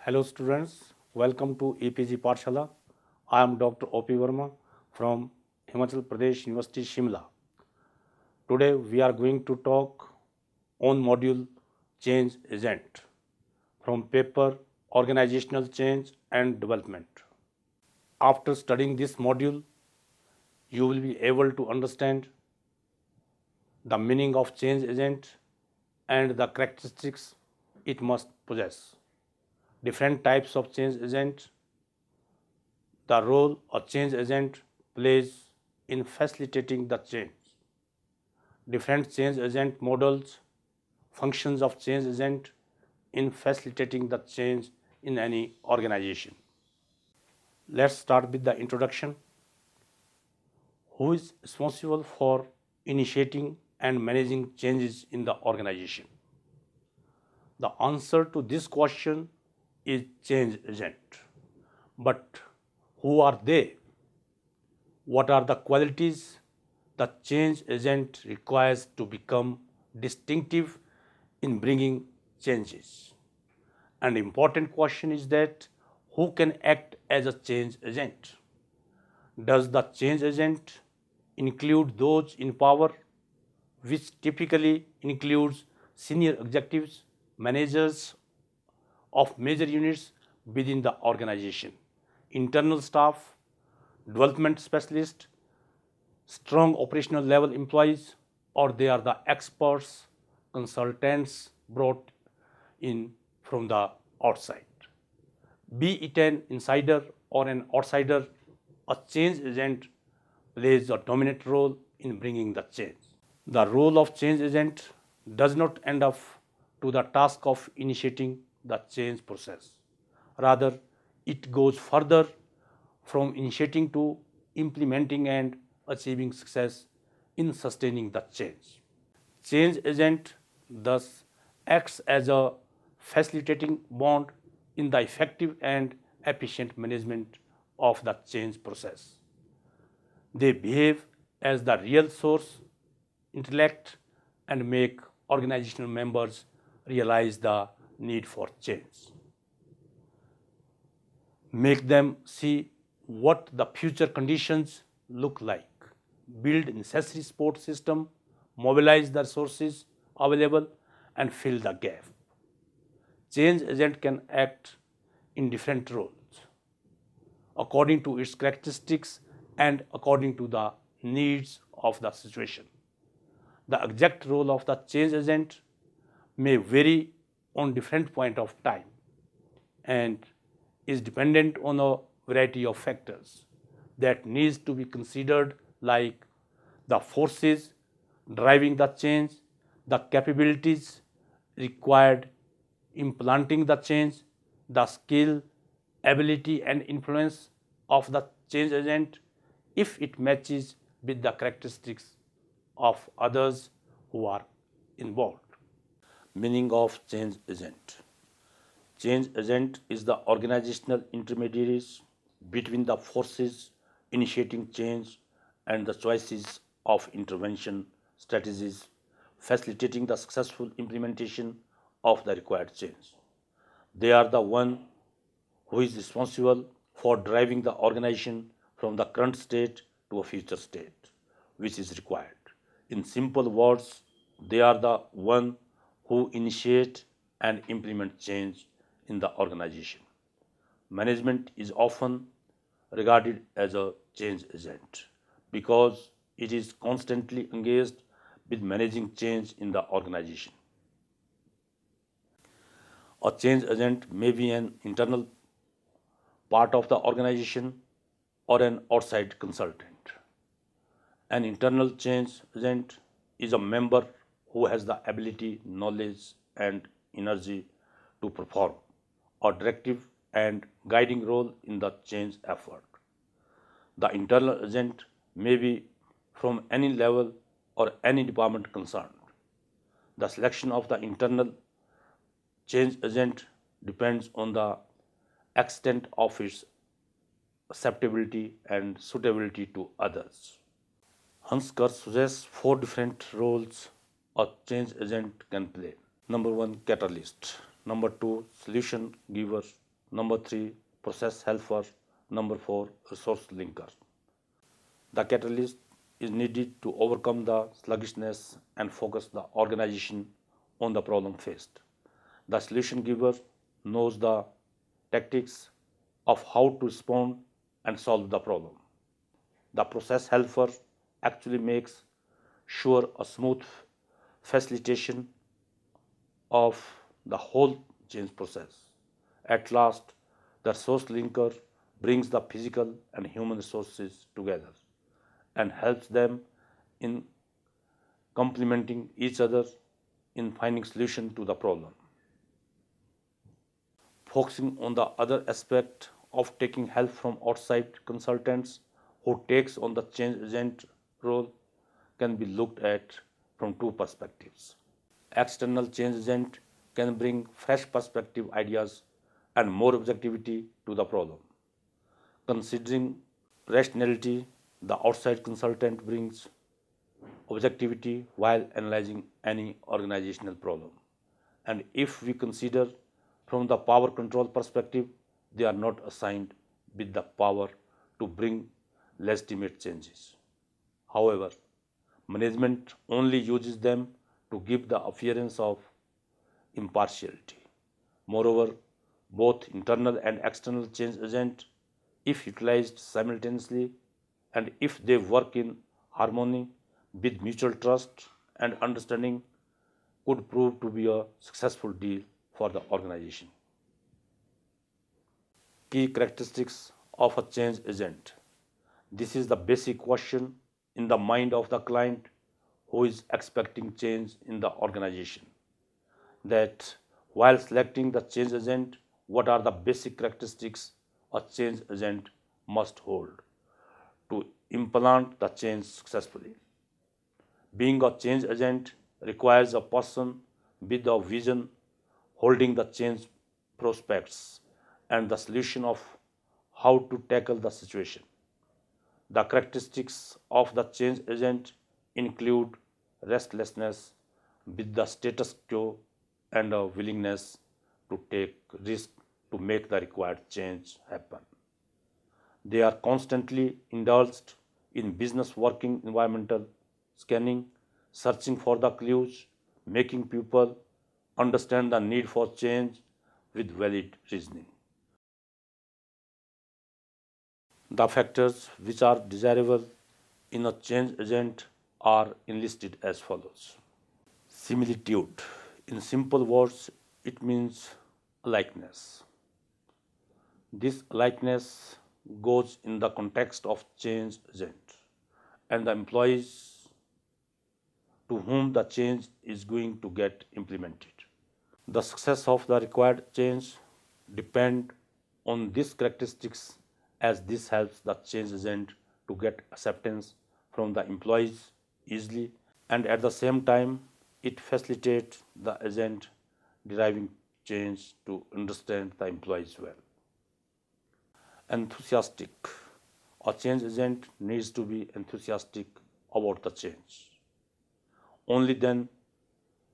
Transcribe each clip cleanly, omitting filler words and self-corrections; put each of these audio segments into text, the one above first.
Hello students, welcome to EPG Pathshala. I am Dr. O.P. Verma from Himachal Pradesh University, Shimla. Today we are going to talk on module change agent from paper organizational change and development. After studying this module, you will be able to understand the meaning of change agent and the characteristics it must possess. Different types of change agent, the role a change agent plays in facilitating the change, different change agent models, functions of change agent in facilitating the change in any organization. Let's start with the introduction. Who is responsible for initiating and managing changes in the organization? The answer to this question is change agent. But who are they? What are the qualities the change agent requires to become distinctive in bringing changes? An important question is that who can act as a change agent? Does the change agent include those in power, which typically includes senior executives, managers of major units within the organization, internal staff, development specialists, strong operational level employees, or they are the experts, consultants brought in from the outside? Be it an insider or an outsider, a change agent plays a dominant role in bringing the change. The role of change agent does not end up to the task of initiating the change process. Rather, it goes further from initiating to implementing and achieving success in sustaining the change. Change agent thus acts as a facilitating bond in the effective and efficient management of the change process. They behave as the real source, intellect, and make organizational members realize the need for change. Make them see what the future conditions look like, build necessary support system, mobilize the resources available, and fill the gap. Change agent can act in different roles according to its characteristics and according to the needs of the situation. The exact role of the change agent may vary on different point of time and is dependent on a variety of factors that needs to be considered, like the forces driving the change, the capabilities required implanting the change, the skill, ability, and influence of the change agent if it matches with the characteristics of others who are involved. Meaning of change agent. Change agent is the organizational intermediaries between the forces initiating change and the choices of intervention strategies facilitating the successful implementation of the required change. They are the one who is responsible for driving the organization from the current state to a future state which is required. In simple words, they are the one who initiate and implement change in the organization. Management is often regarded as a change agent because it is constantly engaged with managing change in the organization. A change agent may be an internal part of the organization or an outside consultant. An internal change agent is a member who has the ability, knowledge, and energy to perform a directive and guiding role in the change effort. The internal agent may be from any level or any department concerned. The selection of the internal change agent depends on the extent of its acceptability and suitability to others. Hanskar suggests four different roles a change agent can play. Number one, catalyst. Number two, solution giver. Number 3, process helper. Number 4, resource linker. The catalyst is needed to overcome the sluggishness and focus the organization on the problem faced. The solution giver knows the tactics of how to respond and solve the problem. The process helper actually makes sure a smooth facilitation of the whole change process. At last, the resource linker brings the physical and human resources together and helps them in complementing each other in finding solution to the problem. Focusing on the other aspect of taking help from outside consultants who takes on the change agent role can be looked at from two perspectives. External change agent can bring fresh perspective ideas and more objectivity to the problem. Considering rationality, the outside consultant brings objectivity while analyzing any organizational problem. And if we consider from the power control perspective, they are not assigned with the power to bring legitimate changes. However, management only uses them to give the appearance of impartiality. Moreover, both internal and external change agent, if utilized simultaneously and if they work in harmony with mutual trust and understanding, could prove to be a successful deal for the organization. Key characteristics of a change agent. This is the basic question in the mind of the client who is expecting change in the organization. That while selecting the change agent, what are the basic characteristics a change agent must hold to implement the change successfully. Being a change agent requires a person with a vision holding the change prospects and the solution of how to tackle the situation. The characteristics of the change agent include restlessness with the status quo and a willingness to take risk to make the required change happen. They are constantly indulged in business working environmental scanning, searching for the clues, making people understand the need for change with valid reasoning. The factors which are desirable in a change agent are enlisted as follows. Similitude. In simple words, it means likeness. This likeness goes in the context of change agent and the employees to whom the change is going to get implemented. The success of the required change depend on these characteristics as this helps the change agent to get acceptance from the employees easily and at the same time it facilitates the agent deriving change to understand the employees well. Enthusiastic. A change agent needs to be enthusiastic about the change. Only then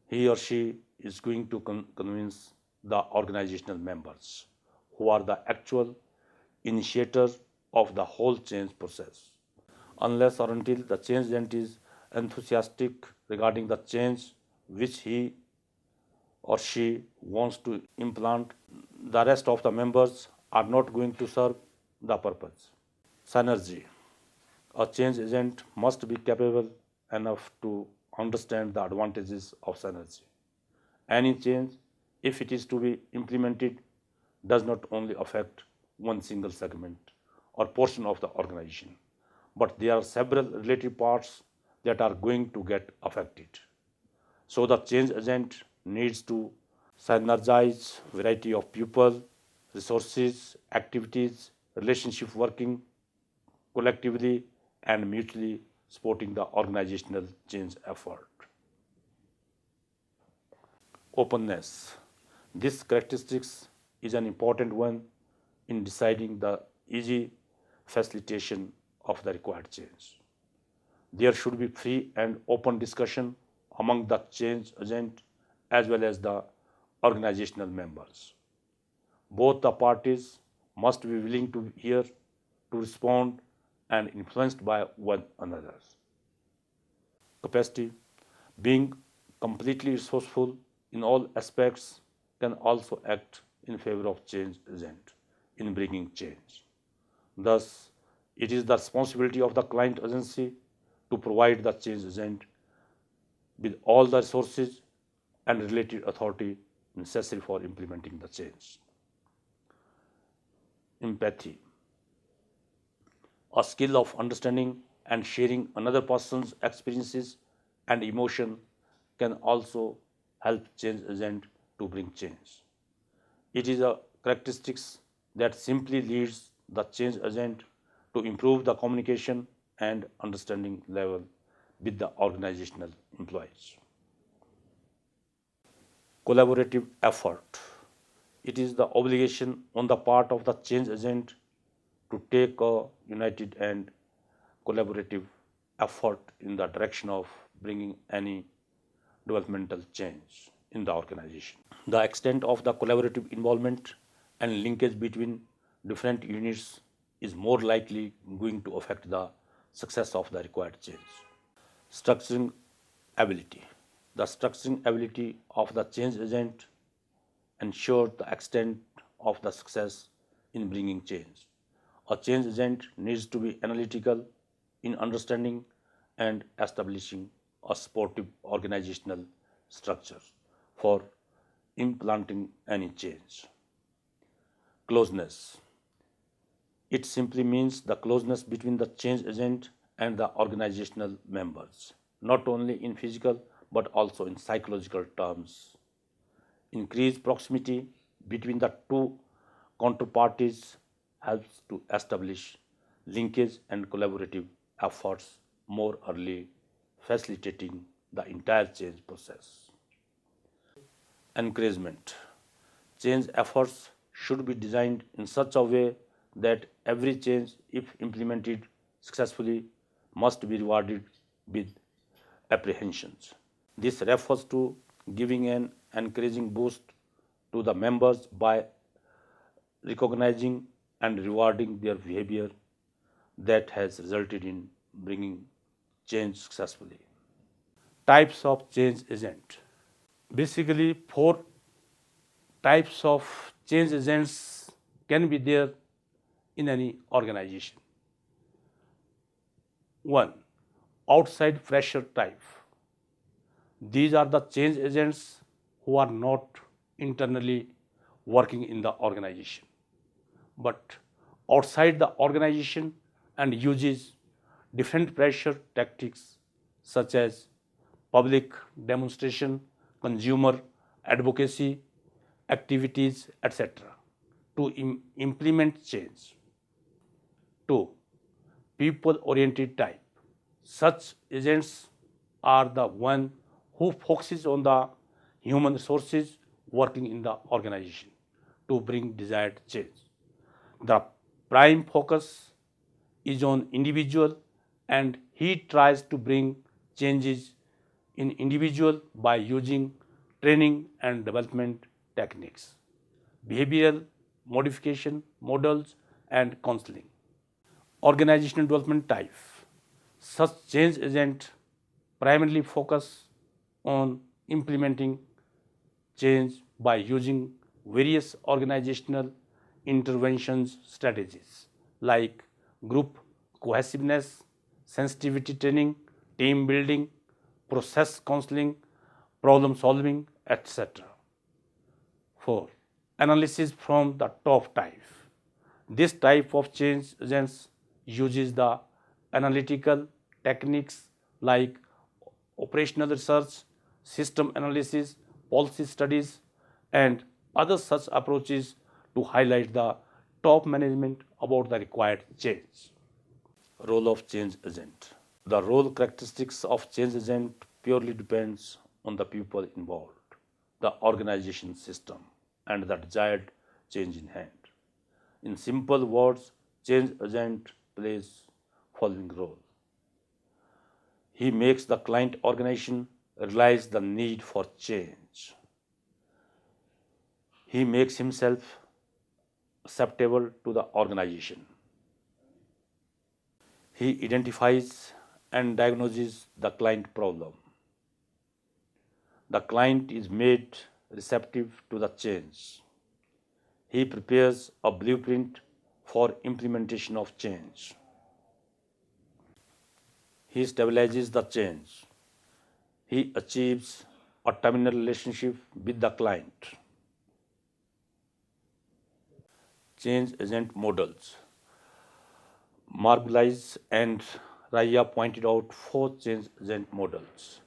he or she is going to convince the organizational members who are the actual initiators of the whole change process. Unless or until the change agent is enthusiastic regarding the change which he or she wants to implement, the rest of the members are not going to serve the purpose. Synergy. A change agent must be capable enough to understand the advantages of synergy. Any change, if it is to be implemented, does not only affect one single segment or portion of the organization, but there are several related parts that are going to get affected. So the change agent needs to synergize variety of people, resources, activities, relationship working collectively and mutually supporting the organizational change effort. Openness. This characteristics is an important one in deciding the easy facilitation of the required change. There should be free and open discussion among the change agent as well as the organizational members. Both the parties must be willing to hear, to respond, and influenced by one another's capacity. Being completely resourceful in all aspects can also act in favor of change agent in bringing change. Thus, it is the responsibility of the client agency to provide the change agent with all the resources and related authority necessary for implementing the change. Empathy, a skill of understanding and sharing another person's experiences and emotion, can also help change agent to bring change. It is a characteristics that simply leads the change agent to improve the communication and understanding level with the organizational employees. Collaborative effort. It is the obligation on the part of the change agent to take a united and collaborative effort in the direction of bringing any developmental change in the organization. The extent of the collaborative involvement and linkage between different units is more likely going to affect the success of the required change. Structuring ability. The structuring ability of the change agent ensures the extent of the success in bringing change. A change agent needs to be analytical in understanding and establishing a supportive organizational structure for implanting any change. Closeness. It simply means the closeness between the change agent and the organizational members, not only in physical but also in psychological terms. Increased proximity between the two counterparties helps to establish linkage and collaborative efforts more early, facilitating the entire change process. Encouragement. Change efforts should be designed in such a way that every change, if implemented successfully, must be rewarded with apprehensions. This refers to giving an encouraging boost to the members by recognizing and rewarding their behavior that has resulted in bringing change successfully. Types of change agent. Basically, four types of change agents can be there in any organization. One, outside pressure type. These are the change agents who are not internally working in the organization, but outside the organization and uses different pressure tactics such as public demonstration, consumer advocacy activities, etc. to implement change. 2. People-oriented type. Such agents are the one who focuses on the human resources working in the organization to bring desired change. The prime focus is on individual and he tries to bring changes in individual by using training and development techniques, behavioral modification models, and counseling. Organizational development type. Such change agents primarily focus on implementing change by using various organizational interventions strategies like group cohesiveness, sensitivity training, team building, process counseling, problem solving, etc. 4. Analysis from the top type. This type of change agents uses the analytical techniques like operational research, system analysis, policy studies, and other such approaches to highlight the top management about the required change. Role of change agent. The role characteristics of change agent purely depends on the people involved, the organization system, and the desired change in hand. In simple words, change agent plays following role. He makes the client organization realize the need for change. He makes himself acceptable to the organization. He identifies and diagnoses the client problem. The client is made receptive to the change. He prepares a blueprint for implementation of change. He stabilizes the change. He achieves a terminal relationship with the client. Change agent models. Margulies and Raya pointed out four change agent models.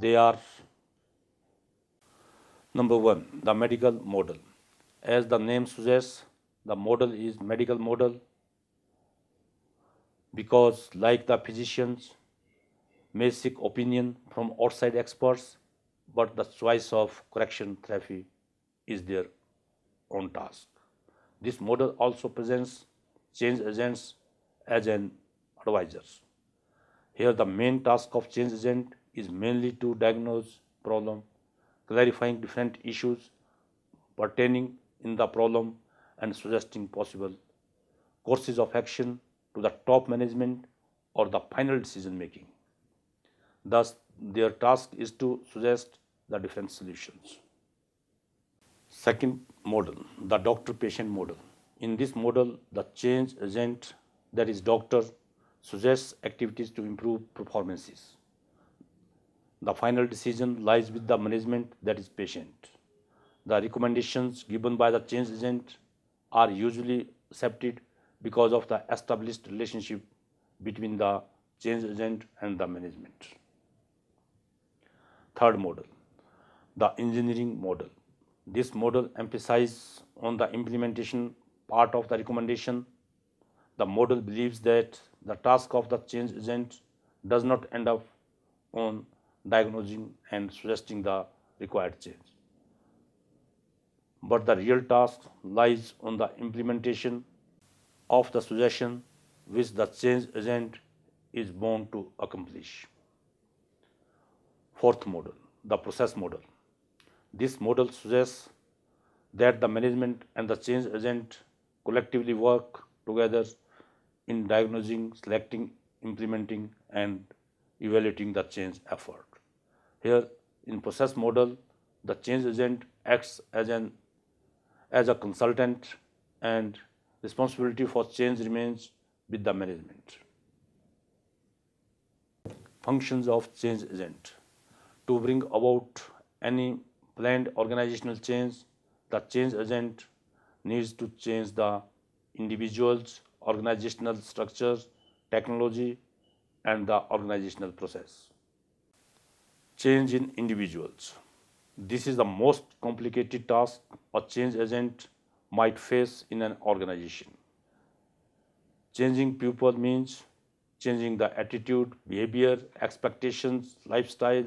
They are: number one, the medical model. As the name suggests, the model is medical model because, like the physicians, may seek opinion from outside experts, but the choice of correction therapy is their own task. This model also presents change agents as an advisor. Here, the main task of change agent is mainly to diagnose problem, clarifying different issues pertaining in the problem, and suggesting possible courses of action to the top management or the final decision making. Thus, their task is to suggest the different solutions. Second model, the doctor-patient model. In this model, the change agent, that is doctor, suggests activities to improve performances. The final decision lies with the management, that is patient. The recommendations given by the change agent are usually accepted because of the established relationship between the change agent and the management. Third model, the engineering model. This model emphasizes on the implementation part of the recommendation. The model believes that the task of the change agent does not end up on diagnosing and suggesting the required change, but the real task lies on the implementation of the suggestion which the change agent is bound to accomplish. Fourth model, the process model. This model suggests that the management and the change agent collectively work together in diagnosing, selecting, implementing, and evaluating the change effort. Here, in process model, the change agent acts as a consultant, and responsibility for change remains with the management. Functions of change agent. To bring about any planned organizational change, the change agent needs to change the individual's organizational structures, technology, and the organizational process. Change in individuals. This is the most complicated task a change agent might face in an organization. Changing people means changing the attitude, behavior, expectations, lifestyle,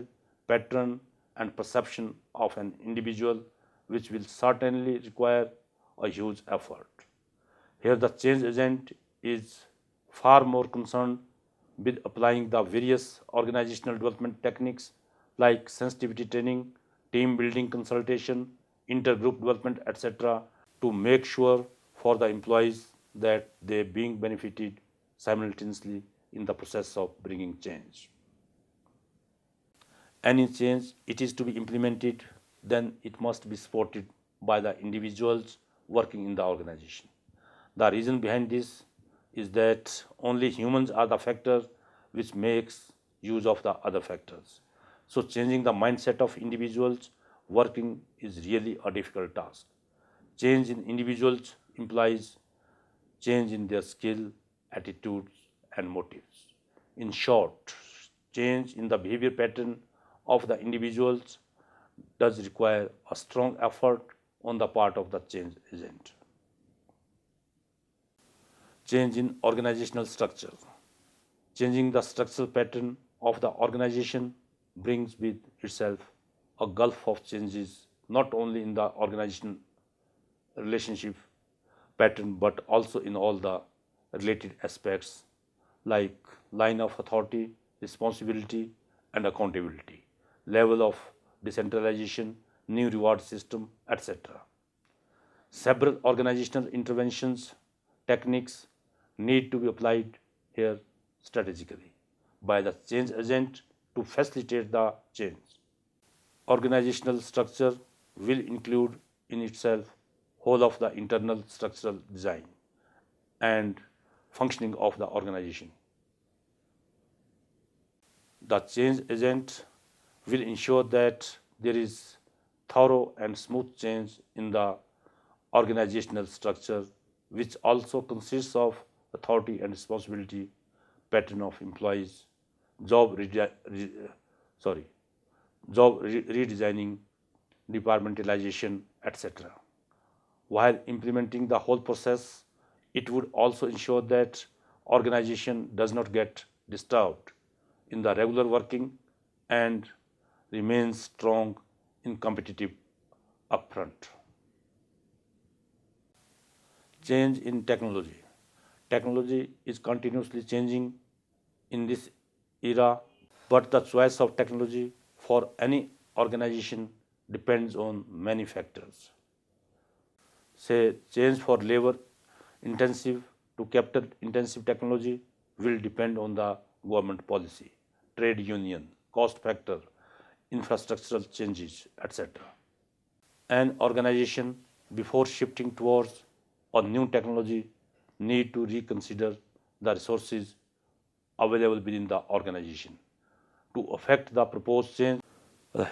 pattern, and perception of an individual, which will certainly require a huge effort. Here, the change agent is far more concerned with applying the various organizational development techniques like sensitivity training, team building consultation, intergroup development, etc., to make sure for the employees that they being benefited simultaneously in the process of bringing change. Any change it is to be implemented, then it must be supported by the individuals working in the organization. The reason behind this is that only humans are the factor which makes use of the other factors. So changing the mindset of individuals working is really a difficult task. Change in individuals implies change in their skill, attitudes, and motives. In short, change in the behavior pattern of the individuals does require a strong effort on the part of the change agent. Change in organizational structure. Changing the structural pattern of the organization brings with itself a gulf of changes, not only in the organizational relationship pattern but also in all the related aspects like line of authority, responsibility, and accountability, level of decentralization, new reward system, etc. Several organizational interventions techniques need to be applied here strategically by the change agent to facilitate the change. Organizational structure will include in itself whole of the internal structural design and functioning of the organization. The change agent will ensure that there is thorough and smooth change in the organizational structure, which also consists of authority and responsibility, pattern of employees, job rede- re- sorry, redesigning, departmentalization, etc. While implementing the whole process, it would also ensure that organization does not get disturbed in the regular working and remains strong in competitive upfront. Change in technology. Technology is continuously changing in this era, but the choice of technology for any organization depends on many factors. Say, change for labor intensive to capital intensive technology will depend on the government policy, trade union, cost factor, infrastructural changes, etc. An organization, before shifting towards a new technology, need to reconsider the resources available within the organization to affect the proposed change.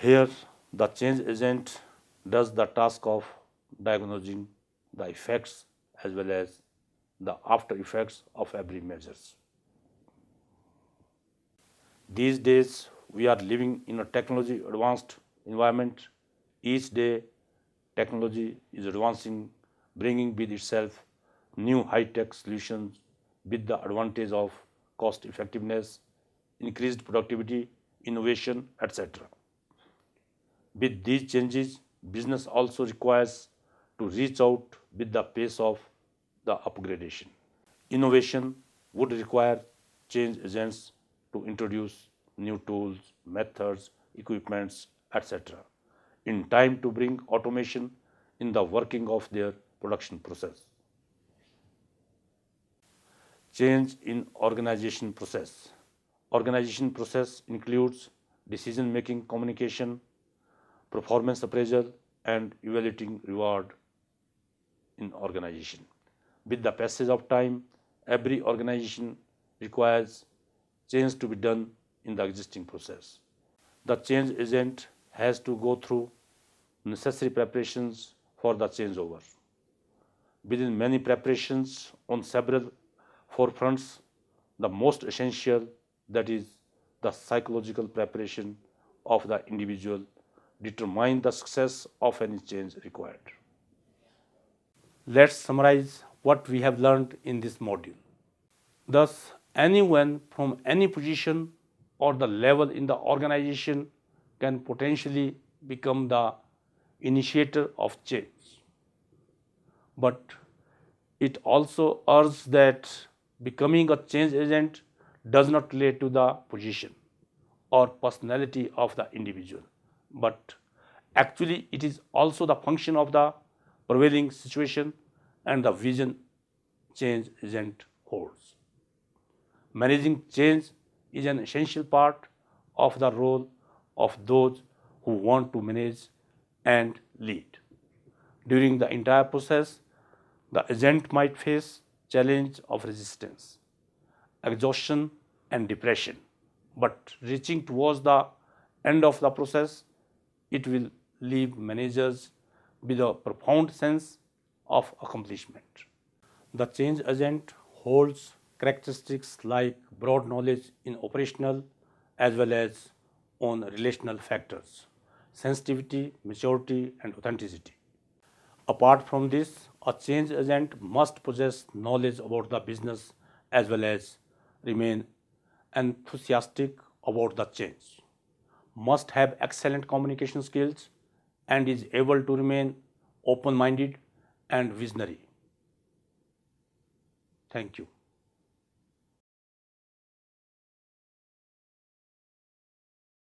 Here, the change agent does the task of diagnosing the effects as well as the after effects of every measures. These days, we are living in a technology advanced environment. Each day, technology is advancing, bringing with itself new high-tech solutions with the advantage of cost effectiveness, increased productivity, innovation, etc. With these changes, business also requires to reach out with the pace of the upgradation. Innovation would require change agents to introduce new tools, methods, equipments, etc. in time to bring automation in the working of their production process. Change in organization process. Organization process includes decision-making communication, performance appraisal, and evaluating reward in organization. With the passage of time, every organization requires change to be done in the existing process. The change agent has to go through necessary preparations for the changeover. Within many preparations on several forefronts, the most essential, that is the psychological preparation of the individual, determine the success of any change required. Let's summarize what we have learned in this module. Thus, anyone from any position or the level in the organization can potentially become the initiator of change. But it also urges that becoming a change agent does not relate to the position or personality of the individual, but actually it is also the function of the prevailing situation and the vision change agent holds. Managing change is an essential part of the role of those who want to manage and lead. During the entire process, the agent might face challenge of resistance, exhaustion, and depression. But reaching towards the end of the process, it will leave managers with a profound sense of accomplishment. The change agent holds characteristics like broad knowledge in operational as well as on relational factors, sensitivity, maturity, and authenticity. Apart from this, a change agent must possess knowledge about the business as well as remain enthusiastic about the change, must have excellent communication skills, and is able to remain open minded and visionary. Thank you.